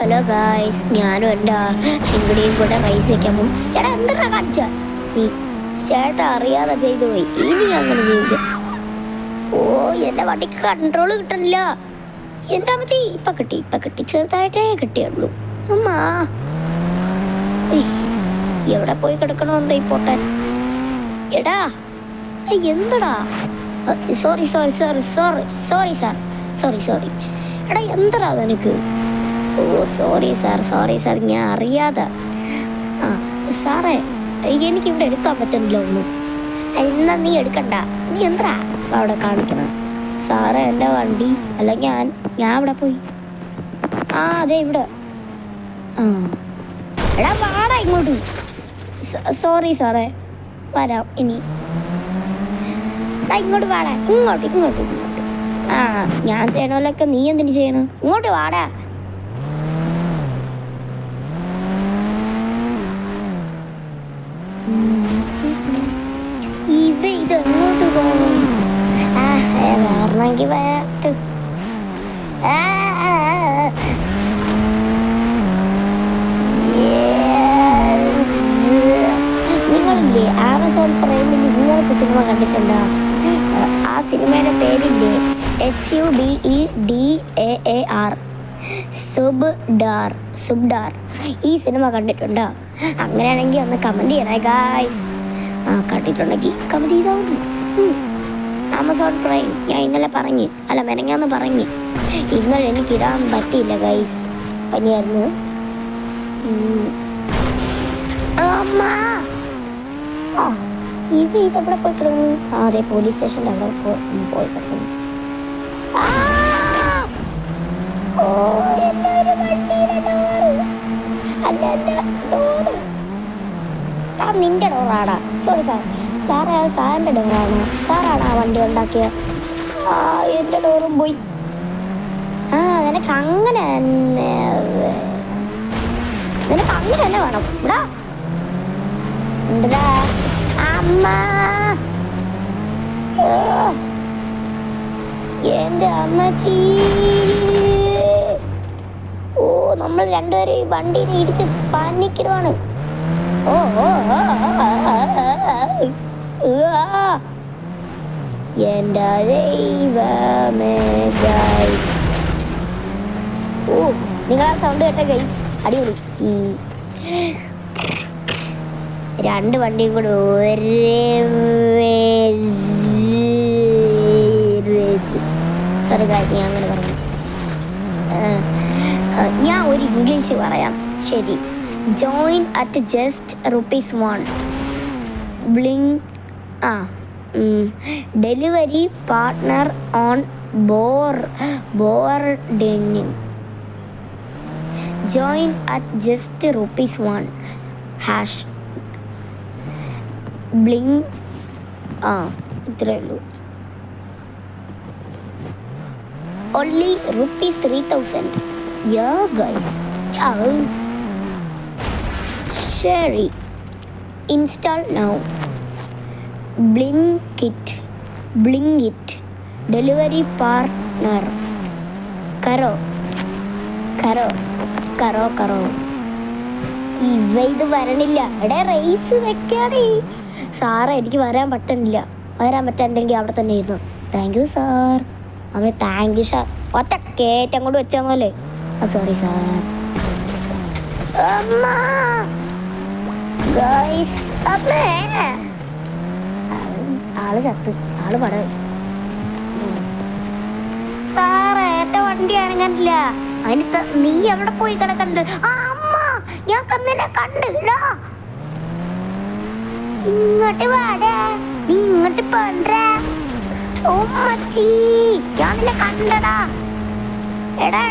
Hello guys, ഞാനും എൻ്റെ ശിങ്കിടിയും കൂടെ റൈസ് വെക്കാൻ പോകും. എടാ എന്താ കാണിച്ച നീ? ചേട്ടാ അറിയാതെ ചെയ്തു പോയി. ഇനി അങ്ങനെ ചെയ്യില്ല. ഓ, എൻ്റെ വണ്ടിക്ക് കൺട്രോൾ കിട്ടണില്ല. എന്താ മതി? ഇപ്പൊ കിട്ടി ചെറുതായിട്ടേ കിട്ടിയുള്ളൂ. അമ്മാ, എവിടെ പോയി കിടക്കണോണ്ട് ഈ പൊട്ടൻ? എടാ എന്തടാ? സോറി എടാ എന്തടാ നിനക്ക്? ഓ സോറി സാർ, ഞാൻ അറിയാതെ. ആ സാറേ, എനിക്കിവിടെ എടുക്കാൻ പറ്റുന്നില്ല ഒന്നും. എന്നാ നീ എടുക്കണ്ട. നീ എന്താ അവിടെ കാണിക്കണ? സാറേ എൻ്റെ വണ്ടി അല്ല, ഞാൻ അവിടെ പോയി. ആ അതെ ഇവിടെ. ആ എടാ വാടാ ഇങ്ങോട്ട്. സോറി സാറേ, വരാം ഇനി. ഇങ്ങോട്ട് വാടാ, ഇങ്ങോട്ട്. ആ ഞാൻ ചെയ്യണമല്ലൊക്കെ നീ എന്തിനു ചെയ്യണം? ഇങ്ങോട്ട് വാടാ. ഇതെങ്ങോട്ട് പോകണം? വേറെങ്കിൽ വരട്ട്. നിങ്ങളില്ലേ ആമസോൺ പ്രൈമിൽ ഇങ്ങനത്തെ സിനിമ കണ്ടിട്ടുണ്ടോ? ആ സിനിമയുടെ പേരില്ലേ SUBEDAAR, സുബ്ഡാർ. ഈ സിനിമ കണ്ടിട്ടുണ്ടോ? അങ്ങനെയാണെങ്കിൽ ഒന്ന് കമൻറ്റ് ചെയ്യണേ ഗായ്സ്. ആ കണ്ടിട്ടുണ്ടെങ്കിൽ കമൻറ്റ് ചെയ്താൽ മതി. ആമസോൺ പ്രൈം ഞാൻ ഇന്നലെ മെനങ്ങാന്ന് പറഞ്ഞു. ഇന്നലെ എനിക്കിടാൻ പറ്റിയില്ല ഗൈസ്, പനിയായിരുന്നു. ഇതെവിടെ പോയി കിടന്നു? അതെ പോലീസ് സ്റ്റേഷൻ്റെ അവിടെ പോയി കിടക്കുന്നു. നിന്റെ ഡോറാടാ? സോറി സാറേ, സാറിൻ്റെ ഡോറാണ്. സാറാണ് ആ വണ്ടി ഉണ്ടാക്കിയ. എൻ്റെ ഡോറും പോയി. നിനക്ക് അങ്ങനെ തന്നെ വേണം. ഇവിടാ എന്താ അമ്മ? എൻ്റെ അമ്മച്ചി. ഓ, നമ്മൾ രണ്ടുപേരും ഈ വണ്ടീനെ ഇടിച്ച് പനിക്കിടുവാണ്. എൻ്റെ ദൈവമേ ഗൈസ്. ഓ, നിങ്ങളാ സൗണ്ട് കേട്ട ഗൈസ്? അടിപൊളി. ഈ രണ്ട് വണ്ടിയും കൂടെ സോറി ഗൈസ്, ഞാൻ അങ്ങനെ പറഞ്ഞു. ഞാൻ ഒരു ഇംഗ്ലീഷ് പറയാം, ശരി? Join at just ₹1. Delivery partner on boarding. Join at just ₹1. Bling. ഇത്രേ ഉള്ളൂ. Only ₹3,000. Yeah guys. Sherry, install now. Blinkit, delivery partner. Karo. ഇത് വരണില്ല. എടേ റൈസ് വെക്കാടേ. സാറേ എനിക്ക് വരാൻ പറ്റണ്ടെങ്കിൽ അവിടെ തന്നെ ഇരുന്നു. Thank you sir. Thank you sir. ഒറ്റ കേറ്റ് അങ്ങോട്ട് വെച്ചാൽ പോലെ. Sorry sir. ആള് ചത്ത്, ആള് പട. സാറേ എന്റെ വണ്ടി അനങ്ങാനില്ല. അതിന് നീ എവിടെ പോയി കിടക്കണ്ട്? അമ്മ, ഞാൻ കന്നിനെ കണ്ടിടാ. ഇങ്ങോട്ട് വാടാ, നീ ഇങ്ങോട്ട് പോണ്ടാ. ഓ മച്ചി, ഞാൻ നിന്നെ കണ്ടടാ. എടാ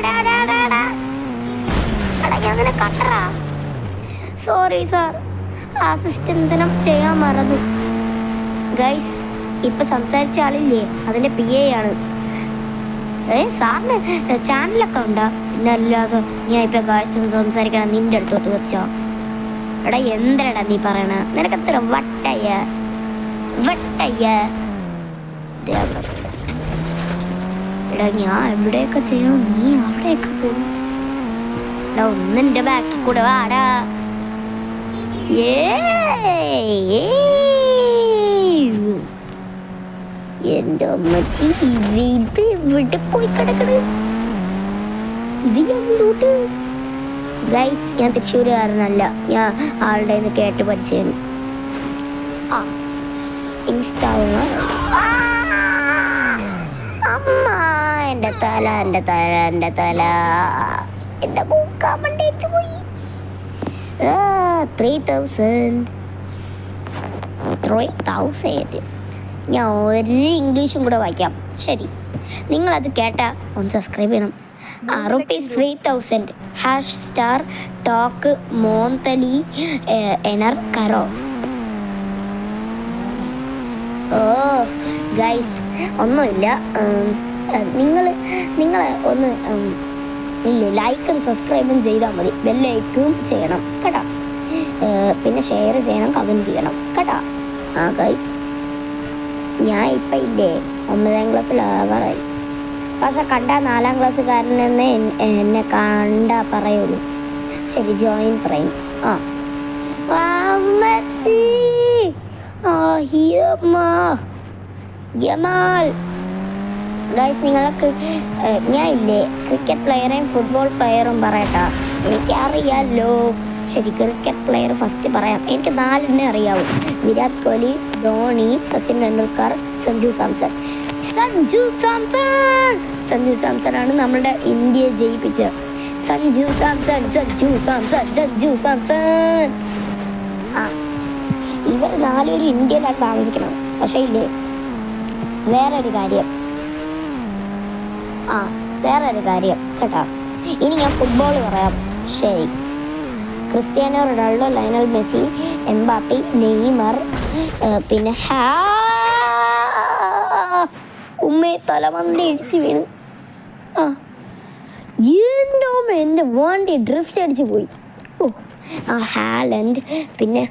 ഞാൻ നിന്നെ കണ്ടടാ. സോറി സാർ, അസിസ്റ്റന്റിനും ചെയ്യാൻ മറന്നു. ഗൈസ്, ഇപ്പൊ സംസാരിച്ച ആളില്ലേ, അതിന്റെ PA ആണ്. സാറിന് ചാനലൊക്കെ ഉണ്ടാ? പിന്നെ അല്ലാതെ ഞാൻ ഇപ്പൊ ഗൈസ് സംസാരിക്കണം നിന്റെ അടുത്തോട്ട് വെച്ചോ? എടാ എന്തരടാ നീ പറയണ? നിനക്കെത്ര വട്ടയ്യ. എടാ ഞാൻ എവിടെയൊക്കെ ചെയ്യണം, നീ അവിടെയൊക്കെ പോകും. ഒന്നിൻ്റെ ബാക്കിൽ കൂടെ വാടാ. എൻ്റെ അമ്മച്ചി ഇത് ഇവിടെ പോയി കിടക്കണ്. ഇത് എന്തൂട്ട് ഗൈസ്? ഞാൻ തൃശ്ശൂരുകാരനല്ല, ഞാൻ ആളുടെ നിന്ന് കേട്ട് പഠിച്ചേന്. ആ ഇൻസ്റ്റാളർ. അമ്മ എൻ്റെ തല എൻ്റെ തല എൻ്റെ തല എൻ്റെ മൂക്കാൻ വേണ്ടി എടുത്തു പോയി. 3000 ഞാൻ ഒരു ഇംഗ്ലീഷും കൂടെ വായിക്കാം. ശരി, നിങ്ങളത് കേട്ടാൽ ഒന്ന് സബ്സ്ക്രൈബ് ചെയ്യണം. ₹3000 #സ്റ്റാർ ടോക്ക് മോന്തലി എനർ കറോ. ഓ ഗൈസ്, ഒന്നുമില്ല. നിങ്ങൾ ഒന്ന് ഇല്ലേ ലൈക്കും സബ്സ്ക്രൈബും ചെയ്താൽ മതി. ബെല്ലൈക്കും ചെയ്യണം കേട്ടോ. പിന്നെ ഷെയർ ചെയ്യണം, കമൻറ്റ് ചെയ്യണം കേട്ടോ. ആ ഗൈസ്, ഞാൻ ഇപ്പം ഇല്ലേ 9ാം ക്ലാസ്സിൽ ആവാറായി. പക്ഷെ കണ്ട 4ാം ക്ലാസ്സുകാരനെന്ന് എന്നെ കണ്ട പറയുള്ളൂ. ശരി, ജോയിൻ പ്രൈം. ഗൈസ്, നിങ്ങൾക്ക് ഞാൻ ഇല്ലേ ക്രിക്കറ്റ് പ്ലെയറേയും ഫുട്ബോൾ പ്ലെയറും പറയട്ടാ. എനിക്കറിയാമല്ലോ. ശരി, ക്രിക്കറ്റ് പ്ലെയർ ഫസ്റ്റ് പറയാം. എനിക്ക് 4 അറിയാവൂ. വിരാട് കോഹ്ലി, ധോണി, സച്ചിൻ ടെണ്ടുൽക്കർ, സഞ്ജു സാംസൺ. സഞ്ജു സാംസൺ നമ്മളുടെ ഇന്ത്യയെ ജയിപ്പിച്ചത്. സഞ്ജു സാംസൺ. ഇവർ 4 പേരും ഇന്ത്യയിലാണ് താമസിക്കണം. പക്ഷേ ഇല്ലേ വേറൊരു കാര്യം കേട്ടോ. ഇനി ഞാൻ ഫുട്ബോൾ പറയാം. ശരി, Cristiano Ronaldo, Lionel Messi, Mbappe, Neymar, പിന്നെ ഉമ്മയെ തലമന്തി ഇടിച്ച് വീണ്. എൻ്റെ വണ്ടി ഡ്രിഫ്റ്റ് അടിച്ച് പോയി. ഹാലൻഡ്, പിന്നെ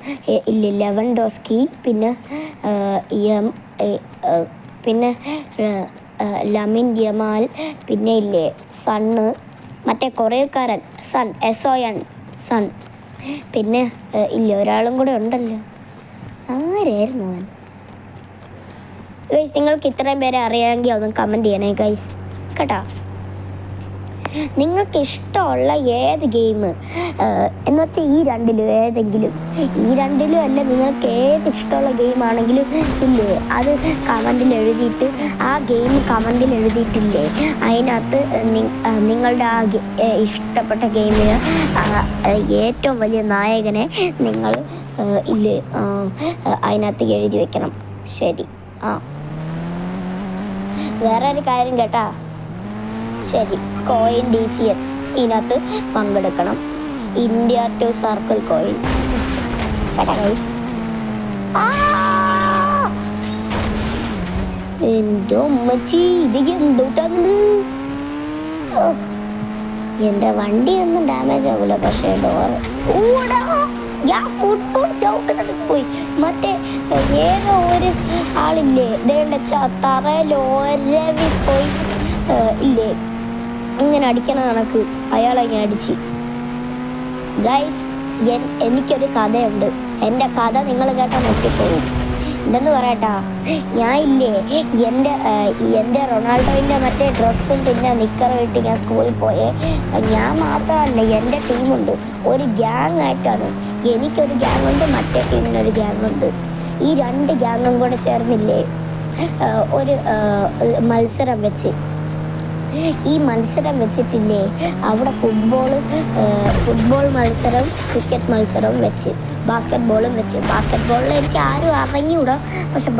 ലെവൻഡോസ്കി, പിന്നെ ലമിൻ യമാൽ, പിന്നെ ഇല്ലേ സണ്ണ്, മറ്റേ കൊറിയക്കാരൻ സൺ. പിന്നെ ഇല്ല ഒരാളും കൂടെ ഉണ്ടല്ലോ. ആരായിരുന്നു അവൻ? ഗൈസ്, നിങ്ങൾക്ക് ഇത്രയും പേരെ അറിയാമെങ്കിൽ ഒന്ന് കമൻറ്റ് ചെയ്യണേ ഗൈസ് കേട്ടോ. നിങ്ങൾക്ക് ഇഷ്ടമുള്ള ഏത് ഗെയിം എന്ന് വെച്ചാൽ ഈ 2 ഏതെങ്കിലും, ഈ 2 അല്ല, നിങ്ങൾക്ക് ഏത് ഇഷ്ടമുള്ള ഗെയിം ആണെങ്കിലും ഇല്ലേ അത് കമൻറ്റിൽ എഴുതിയിട്ട്, ആ ഗെയിം കമൻറ്റിൽ എഴുതിയിട്ടില്ലേ അതിനകത്ത് നിങ്ങളുടെ ആ ഇഷ്ടപ്പെട്ട ഗെയിമിന് ഏറ്റവും വലിയ നായകനെ നിങ്ങൾ ഇല്ലേ അതിനകത്ത് എഴുതി വെക്കണം. ശരി, വേറെ ഒരു കാര്യം കേട്ടാ. ശരി, കോയിൻ DCX ഇതിനകത്ത് പങ്കെടുക്കണം. ഇന്ത്യ ടു സർക്കിൾ കോയിൻ കേട്ടാ ഗൈസ്. എൻ്റെ ഉമ്മച്ചി, ഇത് എന്തോട്ടാണ്? എൻ്റെ വണ്ടിയൊന്നും ഡാമേജ് ആവില്ല, പക്ഷേ ഡോറ് ഞാൻ ഫുട്ബോൾ ചവിട്ടുന്നത് പോയി. മറ്റേ ഏതോ ഒരു ആളില്ലേ ഇതേണ്ട തറയിൽ ഒരവി പോയി ഇല്ലേ ഇങ്ങനെ അടിക്കണ കണക്ക് അയാളെ ഇങ്ങനെ അടിച്ച്. ഗൈസ്, എനിക്കൊരു കഥയുണ്ട്. എൻ്റെ കഥ നിങ്ങൾ കേട്ടാൽ ഞെട്ടിപ്പോകും. എന്തെന്ന് പറയട്ടാ, ഞാൻ ഇല്ലേ എൻ്റെ റൊണാൾഡോയിൻ്റെ മറ്റേ ഡ്രസ്സും പിന്നെ നിക്കറും ഇട്ട് ഞാൻ സ്കൂളിൽ പോയേ. ഞാൻ മാത്രമല്ല, എൻ്റെ ടീമുണ്ട്. ഒരു ഗ്യാങ് ആയിട്ടാണ്. എനിക്കൊരു ഗ്യാങ്ങുണ്ട്, മറ്റേ ടീമിനൊരു ഗ്യാങ്ങുണ്ട്. ഈ 2 ഗ്യാങ്ങും കൂടെ ചേർന്നില്ലേ ഒരു മത്സരം വെച്ച്. ഈ മത്സരം വെച്ചിട്ടില്ലേ അവിടെ ഫുട്ബോൾ മത്സരം, ക്രിക്കറ്റ് മത്സരവും വെച്ച്, ബാസ്കറ്റ് വെച്ച്. ബാസ്കറ്റ് ബോളിൽ എനിക്ക് ആരും അറിഞ്ഞൂടാ, പക്ഷെ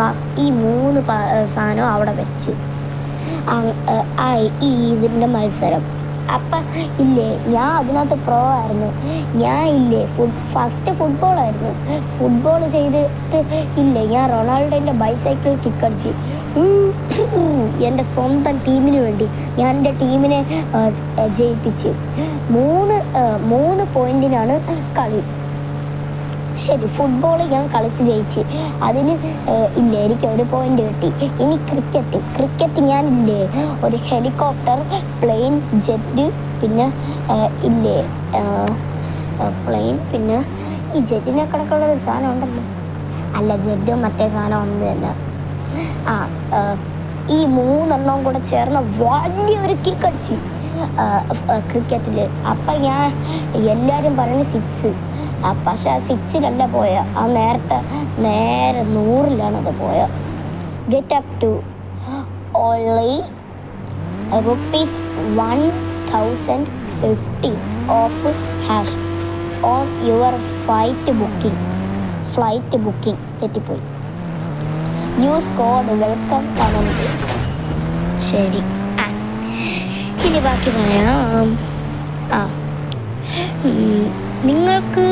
ഈ 3 സാധനം അവിടെ വെച്ച് ഇതിൻ്റെ മത്സരം. അപ്പം ഇല്ലേ ഞാൻ അതിനകത്ത് പ്രോ ആയിരുന്നു. ഞാൻ ഇല്ലേ ഫസ്റ്റ് ഫുട്ബോളായിരുന്നു. ഫുട്ബോൾ ചെയ്തിട്ട് ഇല്ലേ ഞാൻ റൊണാൾഡോൻ്റെ ബൈസൈക്കിൾ കിക്കടിച്ച് എൻ്റെ സ്വന്തം ടീമിന് വേണ്ടി ഞാൻ എൻ്റെ ടീമിനെ ജയിപ്പിച്ച് 3 പോയിൻറ്റിനാണ് കളി. ശരി, ഫുട്ബോൾ ഞാൻ കളിച്ച് ജയിച്ച്, അതിന് ഇല്ലേ എനിക്ക് ഒരു പോയിന്റ് കിട്ടി. ഇനി ക്രിക്കറ്റ് ഞാനില്ലേ ഒരു ഹെലികോപ്റ്റർ, പ്ലെയിൻ, ജെറ്റ്, പിന്നെ ഇല്ലേ പ്ലെയിൻ, പിന്നെ ഈ ജെറ്റിനെ കണക്കുള്ള ഒരു സാധനം ഉണ്ടല്ലോ, അല്ല ജെറ്റ് മറ്റേ സാധനം ഒന്ന് തന്നെ. ഈ 3 എണ്ണവും കൂടെ ചേർന്ന് വലിയൊരു കിക്ക് അടിച്ച് ക്രിക്കറ്റിൽ. അപ്പം ഞാൻ എല്ലാവരും പറയുന്നത് 6, പക്ഷെ ആ 6-ലല്ല പോയ, ആ നേരെ 100-ലാണത് പോയ. Get up to only ₹1050 off hash on your flight booking തെറ്റിപ്പോയി. Use code welcome comment. ശരി, ഇനി ബാക്കി പറയാം. നിങ്ങൾക്ക്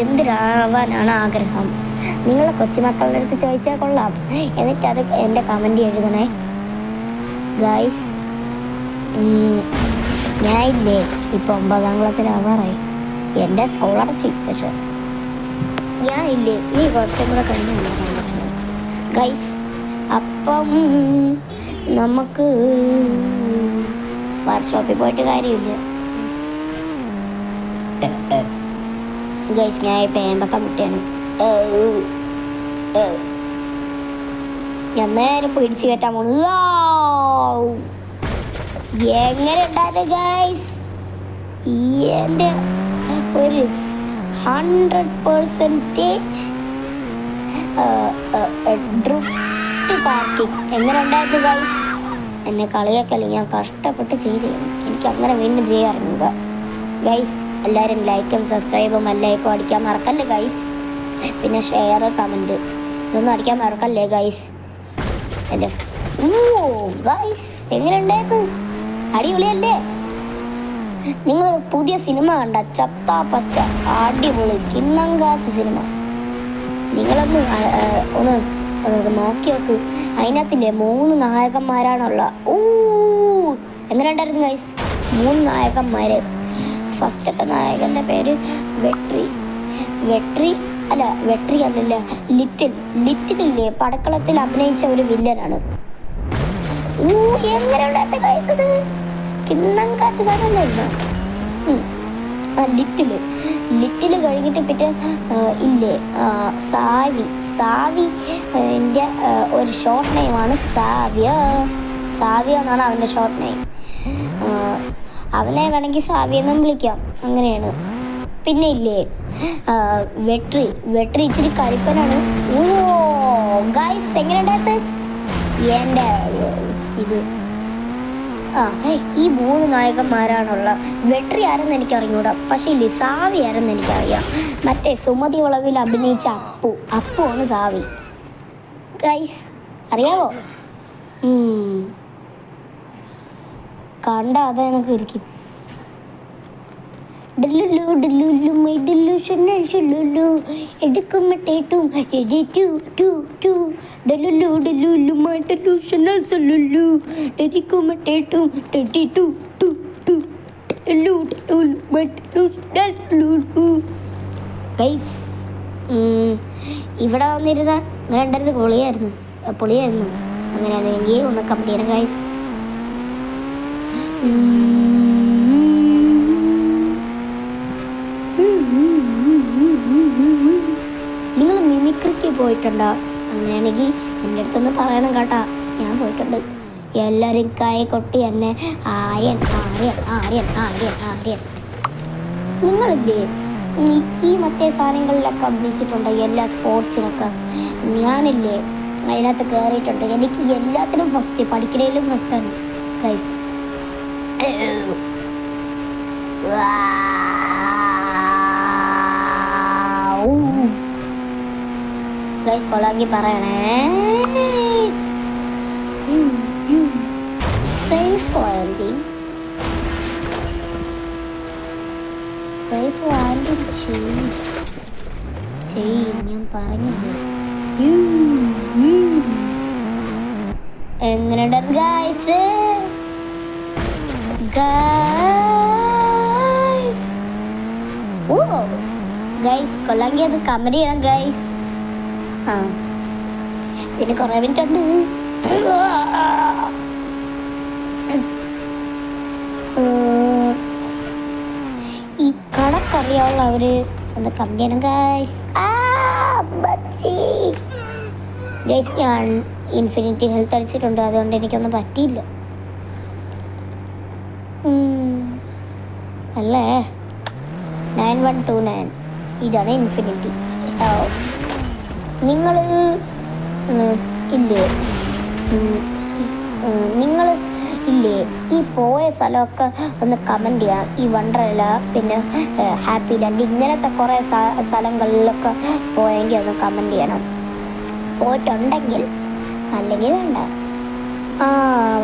എന്തിനാവാനാണ് ആഗ്രഹം? നിങ്ങളെ കൊച്ചുമക്കളുടെ അടുത്ത് ചോദിച്ചാൽ കൊള്ളാം. എന്നിട്ടത് എൻ്റെ കമൻ്റ് എഴുതണേ ഗൈസ്. ഞാനില്ലേ ഇപ്പോൾ 9ാം ക്ലാസ്സിലാവാറായി. എൻ്റെ സോളടച്ചി, പക്ഷേ ഞാനില്ലേ ഈ കുറച്ചും കൂടെ കഴിഞ്ഞ 9ാം ക്ലാസ്സിലാണ് ഗൈസ്. അപ്പം നമുക്ക് വർക്ക്ഷോപ്പിൽ പോയിട്ട് കാര്യമില്ല ഗൈസ്. ഞാൻ പേമ്പൊക്കെ മുട്ടയാണ്. ഞാൻ നേരെ പിടിച്ച് കയറ്റാൻ പോണു. എങ്ങനെ ഉണ്ടായിരുന്നു ഗൈസ്? എൻ്റെ ഒരു 100% ഡ്രിഫ്റ്റ് പാർക്കിംഗ് എങ്ങനെ ഉണ്ടായിരുന്നു ഗൈസ്? എന്നെ കളിയാക്കല്ലേ, ഞാൻ കഷ്ടപ്പെട്ട് ചെയ്ത് എനിക്ക് അങ്ങനെ വീണ്ടും ചെയ്യാറുണ്ട് ഗൈസ്. എല്ലാവരും ലൈക്കും സബ്സ്ക്രൈബും ലൈക്കും അടിക്കാൻ മറക്കല്ലേ ഗൈസ്. പിന്നെ ഷെയർ, കമൻറ്റ് ഇതൊന്നും അടിക്കാൻ മറക്കല്ലേ ഗൈസ്. എൻ്റെ ഗൈസ് എങ്ങനെ ഉണ്ടായിരുന്നു? അടിപൊളിയല്ലേ? നിങ്ങൾ പുതിയ സിനിമ കണ്ട ചത്താ പച്ച അടിപൊളി കിണ്ണങ്കാച്ച സിനിമ, നിങ്ങളൊന്ന് നോക്കി നോക്ക്. അതിനകത്തില്ലേ 3 നായകന്മാരാണുള്ള. എങ്ങനെ ഉണ്ടായിരുന്നു ഗൈസ്? 3 നായകന്മാർ. ഫസ്റ്റത്തെ നായകൻ്റെ പേര് വെട്രി അല്ലല്ല ലിറ്റിലില്ലേ പടക്കളത്തിൽ അഭിനയിച്ച ഒരു വില്ലനാണ്. എങ്ങനെ ഉണ്ടായിരുന്നു ഗൈസ്? ഇത് കിണ്ണം കാച്ച സാധനമൊന്നുമില്ല. ലിറ്റില് കഴിഞ്ഞിട്ട് പിന്നെ ഇല്ലേ സാവി എൻ്റെ ഒരു ഷോർട്ട് നെയിമാണ് സാവ്യ എന്നാണ് അവൻ്റെ ഷോർട്ട് നെയിം. അവനെ വേണമെങ്കിൽ സാവി എന്നും വിളിക്കാം, അങ്ങനെയാണ്. പിന്നെ ഇല്ലേ വെട്രി ഇച്ചിരി കരിപ്പനാണ്. ഗൈസ് എങ്ങനെ ഉണ്ടായിരുന്നു എൻ്റെ ഇത്? ഈ 3 നായകന്മാരാണുള്ള. വെട്രി ആരെന്ന് എനിക്ക് അറിഞ്ഞൂടാ, പക്ഷേ ഇല്ലേ സാവി ആരെന്ന് എനിക്കറിയാം. മറ്റേ സുമതി വളവിൽ അഭിനയിച്ച അപ്പു ആണ് സാവി ഗൈസ്. അറിയാവോ? കണ്ട അതെനിക്ക് ഇരിക്കും. ഇവിടെ വന്നിരുന്ന അങ്ങനെ ഉണ്ടായിരുന്നത് പൊളിയായിരുന്നു. അങ്ങനെയാണെങ്കിൽ ഒന്ന് കമന്റ് ചെയ്യണം ഗൈസ്. നിങ്ങൾ മിമിക്രിക്ക് പോയിട്ടുണ്ടോ? അങ്ങനെയാണെങ്കിൽ എൻ്റെ അടുത്തൊന്ന് പറയണം കേട്ടാ. ഞാൻ പോയിട്ടുണ്ട്. എല്ലാവരും കൈ കൊട്ടി എന്നെ ആര്യൻ. നിങ്ങളില്ലേ ഈ മറ്റേ സാധനങ്ങളിലൊക്കെ അഭിനയിച്ചിട്ടുണ്ടോ? എല്ലാ സ്പോർട്സിനൊക്കെ ഞാനില്ലേ അതിനകത്ത് കയറിയിട്ടുണ്ട്. എനിക്ക് എല്ലാത്തിനും ഫസ്റ്റ്, പഠിക്കുന്നതിലും ഫസ്റ്റാണ് ഗൈസ്. ഗൈസ് കൊള്ളാമെങ്കിൽ പറയണേ. സേഫ് ലാൻഡിങ് ചെയ്യും ഞാൻ പറഞ്ഞില്ലേ. എങ്ങനെയുണ്ട് ഗൈസ്? ഗൈസ് കൊള്ളാമെങ്കിൽ അത് കമന്റ് ചെയ്യണം ഗൈസ്. ആ ഇതിന് കുറേ മിനിറ്റ് ഉണ്ട്. ഈ കണക്കറിയാവുള്ളവര് ഒന്ന് കമന്റ് ചെയ്യണം ഗൈസ്. ഗൈസ് ഞാൻ ഇൻഫിനിറ്റി ഹെൽത്ത് അടിച്ചിട്ടുണ്ട്, അതുകൊണ്ട് എനിക്കൊന്നും പറ്റിയില്ല അല്ലേ. 9129 ഇതാണ് ഇൻഫിനിറ്റി. നിങ്ങൾ ഇല്ലേ നിങ്ങൾ ഇല്ലേ ഈ പോയ സ്ഥലമൊക്കെ ഒന്ന് കമൻറ്റ് ചെയ്യണം. ഈ വണ്ടർല പിന്നെ ഹാപ്പി ലാൻഡ് ഇങ്ങനത്തെ കുറേ സ്ഥലങ്ങളിലൊക്കെ പോയെങ്കിൽ ഒന്ന് കമൻറ്റ് ചെയ്യണം, പോയിട്ടുണ്ടെങ്കിൽ. അല്ലെങ്കിൽ വേണ്ട.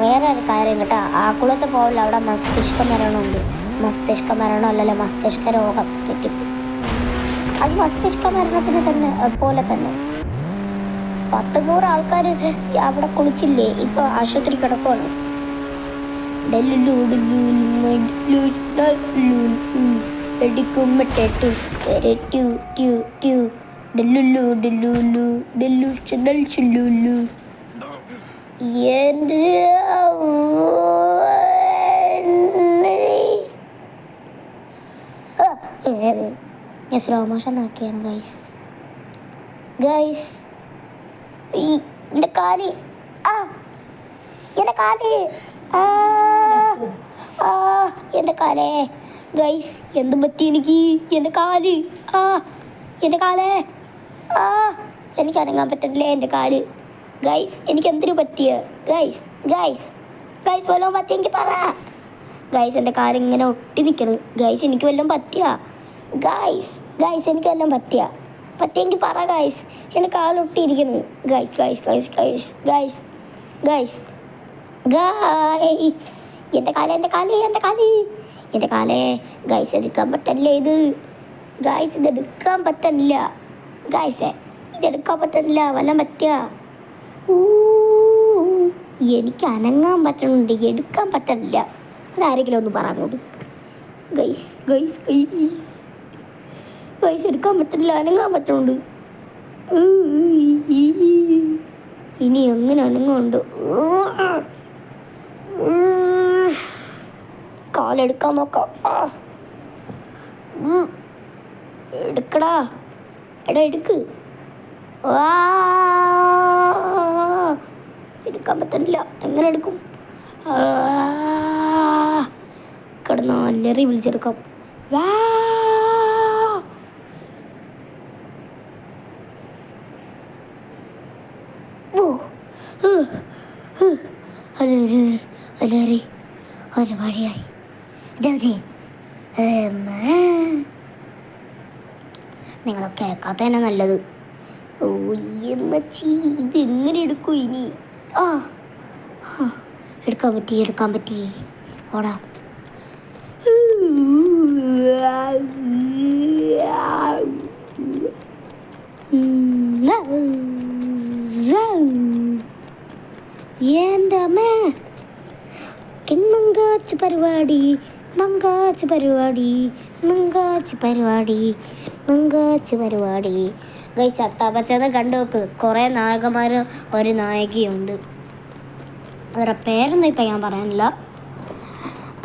വേറെ ഒരു കാര്യം കേട്ടോ, ആക്കുളത്ത് പോകില്ല, അവിടെ മസ്തിഷ്ക മരണമുണ്ട്. മസ്തിഷ്ക മരണം അല്ലല്ലോ, മസ്തിഷ്ക രോഗം തെറ്റിപ്പോ. അത് മസ്തിഷ്ക മരണത്തിന് തന്നെ പോലെ തന്നെ 100 ആൾക്കാർ അവിടെ കുളിച്ചില്ലേ, ഇപ്പോൾ ആശുപത്രി കിടക്കുവാണ്. ഞാൻ സ്ലോ മോഷൻ ആക്കിയാണ് ഗൈസ്. ഗൈസ് എൻ്റെ കാല് എൻ്റെ കാല് എൻ്റെ കാലേ ഗൈസ്, എന്ത് പറ്റി എനിക്ക്? എൻ്റെ കാല് എൻ്റെ കാലേ എനിക്ക് അനങ്ങാൻ പറ്റില്ലേ എൻ്റെ കാല്. ഗൈസ് എനിക്ക് എന്തിനു പറ്റിയ? ഗൈസ് ഗൈസ് ഗൈസ് വല്ലതും പറ്റിയെങ്കിൽ പറ ഗൈസ്. എൻ്റെ കാല് ഇങ്ങനെ ഒട്ടി നിൽക്കണ് ഗൈസ്, എനിക്ക് വല്ലതും പറ്റിയ? ഗൈസ് ഗൈസ് എനിക്ക് വല്ലതും പറ്റിയെങ്കിൽ പറ ഗൈസ്. എൻ്റെ കാലൊട്ടിയിരിക്കണ് guys guys guys guys guys guys guys എൻ്റെ കാല് എൻ്റെ കാല് എൻ്റെ കാല് എൻ്റെ കാലേ ഗൈസ്, എടുക്കാൻ പറ്റില്ല ഇത് ഗൈസ്, ഇതെടുക്കാൻ പറ്റില്ല ഗൈസ്, ഇതെടുക്കാൻ പറ്റില്ല. വല്ലതും പറ്റിയ? എനിക്ക് അനങ്ങാൻ പറ്റണുണ്ട്, എടുക്കാൻ പറ്റില്ല. അതാരെങ്കിലും ഒന്ന് പറഞ്ഞോട് ഗൈസ് ഗൈസ് ഗൈസ് ഗൈസ്, എടുക്കാൻ പറ്റില്ല, അനങ്ങാൻ പറ്റുന്നുണ്ട്. ഇനി എങ്ങനെ അനങ്ങുണ്ട്? കാലെടുക്കാൻ നോക്കാം. എടുക്കടാ, എടാ എടുക്ക്. എടുക്കാൻ പറ്റില്ല, എങ്ങനെ എടുക്കും? കിടന്ന് അല്ലറി വിളിച്ചെടുക്കാം. അലറി ഒരു മടിയായി. നിങ്ങളൊക്കെ കേൾക്കാത്തതന്നെ നല്ലത്. ഓയ്യമ്മച്ചി, ഇതെങ്ങനെ എടുക്കും ഇനി? എടുക്കാൻ പറ്റി ഓടാ. എൻ്റെ അമ്മേ, കിണ്ണങ്കാച്ച് പരിപാടി, നങ്കാച്ച് പരിപാടി, നങ്കാച്ച് പരിപാടി, നങ്കാച്ച് പരിപാടി. ഗൈസ് അത്താപ്പച്ചത് കണ്ടു നോക്ക്, കുറേ നായകന്മാർ ഒരു നായികയുണ്ട്. അവരുടെ പേരൊന്നും ഇപ്പം ഞാൻ പറയാനില്ല.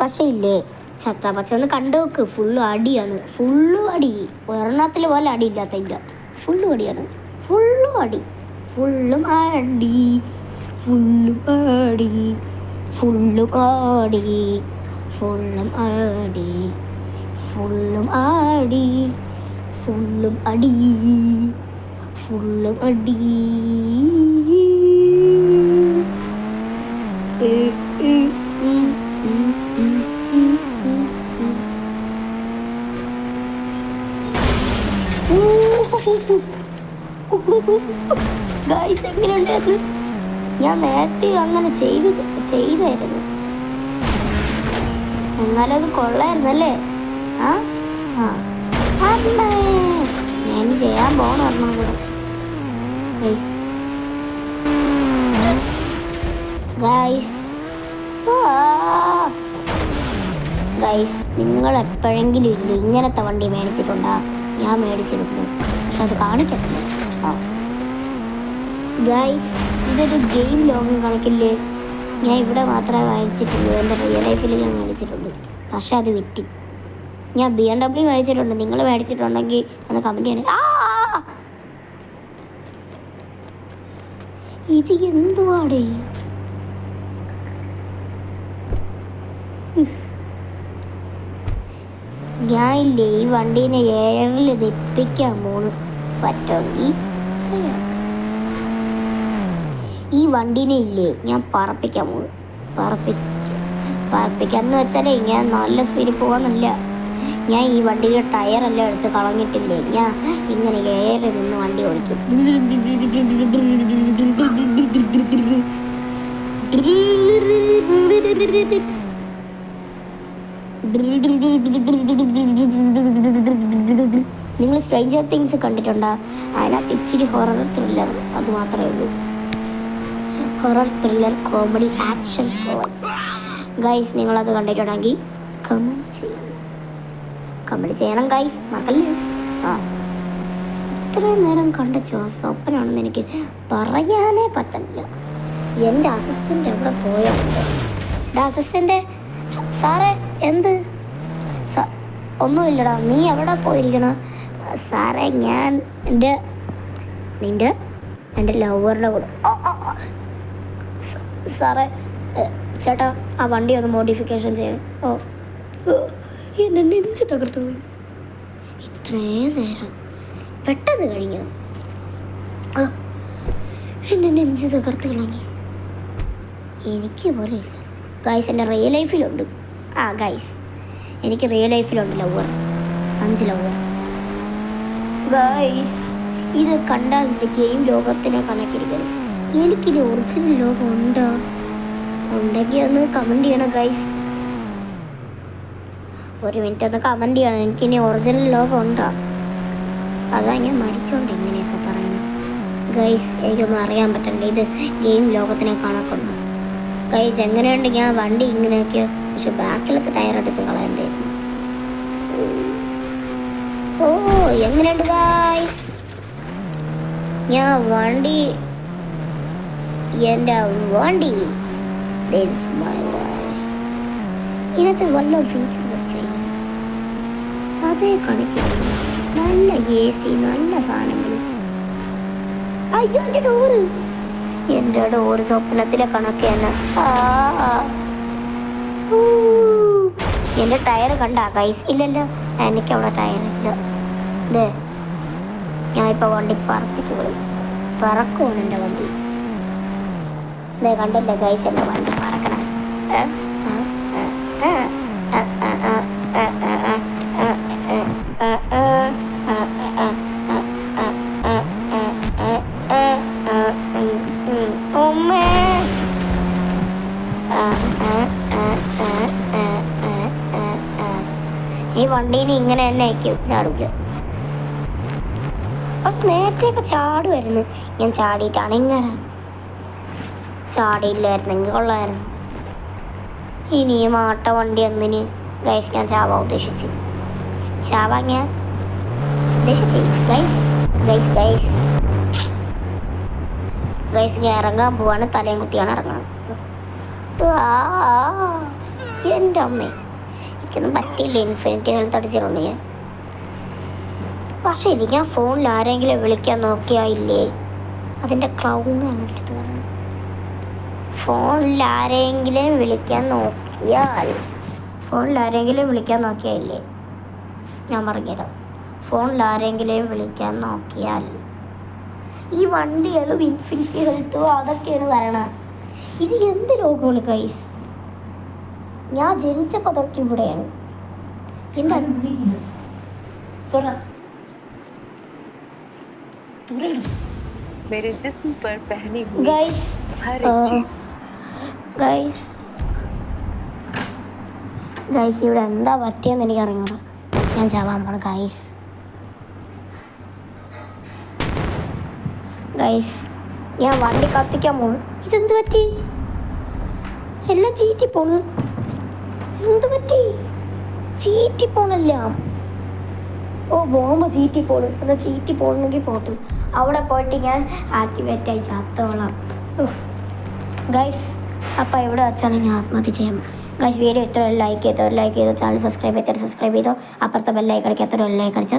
പക്ഷേ ഇല്ലേ, ചത്താപ്പച്ചന്ന് കണ്ടു നോക്ക്, ഫുള്ള് അടിയാണ്. ഫുള്ള് അടി, ഒരെണ്ണത്തിൽ പോലെ അടിയില്ലാത്തില്ല. ഫുള്ളും അടിയാണ്, ഫുള്ളും അടി, ഫുള്ളും അടി, ഫുള്ളും അടി, ഫുള്ളും അടി, ഫുള്ളും അടി, ഫുള്ളും അടി, ഫുള്ളും അടി, ഫുള്ളും അടി. ഗൈസ് എങ്ങനെയുണ്ടായിരുന്നു? ഞാൻ നേരത്തെ അങ്ങനെ ചെയ്തായിരുന്നു, എന്നാലും അത് കൊള്ളായിരുന്നല്ലേ? ഞാൻ ചെയ്യാൻ പോകണം കൂടെ. ഗൈസ് നിങ്ങൾ എപ്പോഴെങ്കിലും ഇല്ലേ ഇങ്ങനത്തെ വണ്ടി മേടിച്ചിട്ടുണ്ടോ? ഞാൻ മേടിച്ചിരുന്നു, പക്ഷെ അത് കാണിക്കത്തില്ല. ആ ഗൈസ്, ഇതൊരു ഗെയിം ലോകം കണക്കില്ലേ. ഞാൻ ഇവിടെ മാത്രമേ വാങ്ങിച്ചിട്ടുള്ളൂ, എൻ്റെ റിയൽ ലൈഫിൽ ഞാൻ മേടിച്ചിട്ടുണ്ട്, പക്ഷെ അത് വിറ്റ്. ഞാൻ BMW മേടിച്ചിട്ടുണ്ട്, നിങ്ങൾ മേടിച്ചിട്ടുണ്ടെങ്കിൽ ഒന്ന് കമൻറ്റ് ചെയ്യണേ. ഇത് എന്തുവാടേ? ഞാൻ ഇല്ലേ ഈ വണ്ടീനെ എയറിൽ നിപ്പിക്കാൻ പോണ്. പറ്റുമെങ്കിൽ ചെയ്യാം. ഈ വണ്ടീനെ ഇല്ലേ ഞാൻ പറപ്പിക്കാൻ പോണ്. പറപ്പിക്കാന്ന് വെച്ചാലേ ഞാൻ നല്ല സ്പീഡിൽ പോകാന്നില്ല. ഞാൻ ഈ വണ്ടിയുടെ ടയറെല്ലാം എടുത്ത് കളഞ്ഞിട്ടില്ലേ, ഞാൻ ഇങ്ങനെ എയറിൽ നിന്ന് വണ്ടി ഓടിക്കും. നിങ്ങൾ സ്ട്രേഞ്ചർ തിങ്സ് കണ്ടിട്ടുണ്ടോ? അതിനകത്ത് ഇച്ചിരി ഹൊറർ ത്രില്ലർ, അത് മാത്രമേ ഉള്ളൂ. Horror thriller comedy action guys, നിങ്ങളത് കണ്ടിട്ടുണ്ടെങ്കിൽ കമൻറ്റ് ചെയ്യണം ഗൈസ്, മറക്കല്ലേ. ഇത്രയും നേരം കണ്ട സ്വപ്നാണെന്ന് എനിക്ക് പറയാനേ പറ്റില്ല. എൻ്റെ അസിസ്റ്റൻ്റ് എവിടെ പോയുണ്ട്? അസിസ്റ്റൻ്റ് സാറേ, എന്ത്? ഒന്നുമില്ലടാ, നീ എവിടെ പോയിരിക്കണം? സാറേ, ഞാൻ എൻ്റെ ലവറിൻ്റെ കൂടെ. സാറേ, ചേട്ടാ ആ വണ്ടി ഒന്ന് മോഡിഫിക്കേഷൻ ചെയ്യണം. എന്നെ നെഞ്ച് തകർത്തു. ഇത്രയും നേരം പെട്ടെന്ന് കഴിഞ്ഞു. എന്നെ നെഞ്ച് തകർത്ത് കളഞ്ഞി. എനിക്ക് പോലെ ഇല്ല ഗൈസ്, എൻ്റെ റിയൽ ലൈഫിലുണ്ട്. ഗൈസ്, എനിക്ക് റിയൽ ലൈഫിലുണ്ട് ലവർ, 5 ലവർ. ഗൈസ്, ഇത് കണ്ടാൽ എൻ്റെ ഗെയിം ലോകത്തിനെ കണക്കിരിക്കണം. എനിക്കിത് ഒറിജിനൽ ലോകം ഉണ്ടോ? ഉണ്ടെങ്കിൽ ഒന്ന് കമൻറ്റ് ചെയ്യണം ഗൈസ്. ഒരു മിനിറ്റ് ഒന്ന് കമൻറ്റ് ചെയ്യണം, എനിക്കിനി ഒറിജിനൽ ലോകം ഉണ്ടോ? അതാ ഞാൻ മരിച്ചോണ്ട് ഇങ്ങനെയൊക്കെ പറയുന്നത് ഗൈസ്. എനിക്കൊന്നും അറിയാൻ പറ്റണ്ട, ഇത് ഗെയിം ലോകത്തിനെ കണക്കുണ്ട് ഗൈസ്. എങ്ങനെയുണ്ട് ഞാൻ വണ്ടി ഇങ്ങനെയൊക്കെ, പക്ഷെ ബാക്കിലത്തെ ടയർ എടുത്ത് കളയണ്ടായിരുന്നു. എങ്ങനെയുണ്ട് ഗൈസ് ഞാൻ വണ്ടി, എൻ്റെ വണ്ടി. ഇതിനകത്ത് വല്ല ഫീച്ചർ വെച്ചാൽ അതേ കണക്കില്ല. നല്ല AC, നല്ല സാധനങ്ങൾ. അയ്യോ, എൻ്റെ ഡോറ് സ്വപ്നത്തിലെ കണക്ക് തന്നെ. എൻ്റെ ടയർ കണ്ടാ ഗൈസ്? ഇല്ലല്ലോ, എനിക്കവിടെ ടയറില്ല. ഇതേ ഞാനിപ്പോൾ വണ്ടി പറക്കുവാണ് എൻ്റെ വണ്ടി. ഇതേ കണ്ടല്ലേ ഗൈസ്, എൻ്റെ വണ്ടി പറക്കണം. ഈ വണ്ടീന് ഇങ്ങനെ തന്നെ ആയിരിക്കും ചാടില്ല. പക്ഷെ നേരത്തെയൊക്കെ ചാടുമായിരുന്നു. ഞാൻ ചാടിയിട്ടാണ് ഇങ്ങനെ. ചാടിയില്ലായിരുന്നെങ്കിൽ കൊള്ളായിരുന്നു. ഇനിയും ആട്ട വണ്ടി ഒന്നിന് ഗൈസ് ഞാൻ ചാവാൻ ഉദ്ദേശിച്ചു. ചാവാൻ ഞാൻ ഉദ്ദേശിച്ചു ഗൈസ്. ഞാൻ ഇറങ്ങാൻ പോവാണ്. തലയും കുത്തിയാണ് ഇറങ്ങുന്നത്. എൻ്റെ അമ്മേ, എനിക്കൊന്നും പറ്റിയില്ല. ഇൻഫിനിറ്റി ഹെൽത്ത് അടിച്ചിട്ടുണ്ട് ഞാൻ. പക്ഷേ ഞാൻ ഫോണിൽ ആരെങ്കിലും വിളിക്കാൻ നോക്കിയായില്ലേ, അതിൻ്റെ ക്ലൗണാണ് എടുത്ത് പറഞ്ഞത്. ഫോണിൽ ആരെങ്കിലും വിളിക്കാൻ നോക്കിയായില്ലേ, ഞാൻ പറഞ്ഞുതരാം. ഫോണിൽ ആരെങ്കിലും വിളിക്കാൻ നോക്കിയാൽ ഈ വണ്ടികളും ഇൻഫിനിറ്റി ഹെൽത്തോ അതൊക്കെയാണ് വരണം. ഇത് എന്ത് ലോകമാണ് ഗൈസ്? ഞാൻ ജനിച്ചപ്പോൾ തൊട്ട് ഇവിടെയാണ്. എൻ്റെ मेरे जिस्म पर पहनी हुई ഗൈസ് हर एक चीज. ഗൈസ് ഇവിടെ എന്താ പറ്റിയെന്ന് എനിക്ക് അറിഞ്ഞൂടാ. ഞാൻ ചാവാൻ പോണ ഗൈസ്. ഞാൻ വണ്ടി കത്തിക്കാൻ പോണു. ഇതെന്ത് പറ്റി? എല്ലാം ചീറ്റി പോണു. ഇതെന്ത് പറ്റി? ചീറ്റി പോണെല്ലാം. ഓ ബോംബ് ചീറ്റി പോണു. എന്നാൽ ചീറ്റി പോകണമെങ്കിൽ പോട്ടു. അവിടെ പോയിട്ട് ഞാൻ ആക്ടിവേറ്റായി ചത്തോളാം. ഗൈസ് അപ്പോൾ ഇവിടെ വെച്ചാണ് ഞാൻ ആത്മഹത്യ ചെയ്യാം. ഗൈസ് വീഡിയോ ഇത്ര ലൈക്ക് ചെയ്തോ ചാനൽ സബ്സ്ക്രൈബ് ചെയ്തോ അപ്പുറത്തെ ബെല്ലൈക്കടിക്കാത്തൊരു ലൈക്ക് അടിച്ചോ.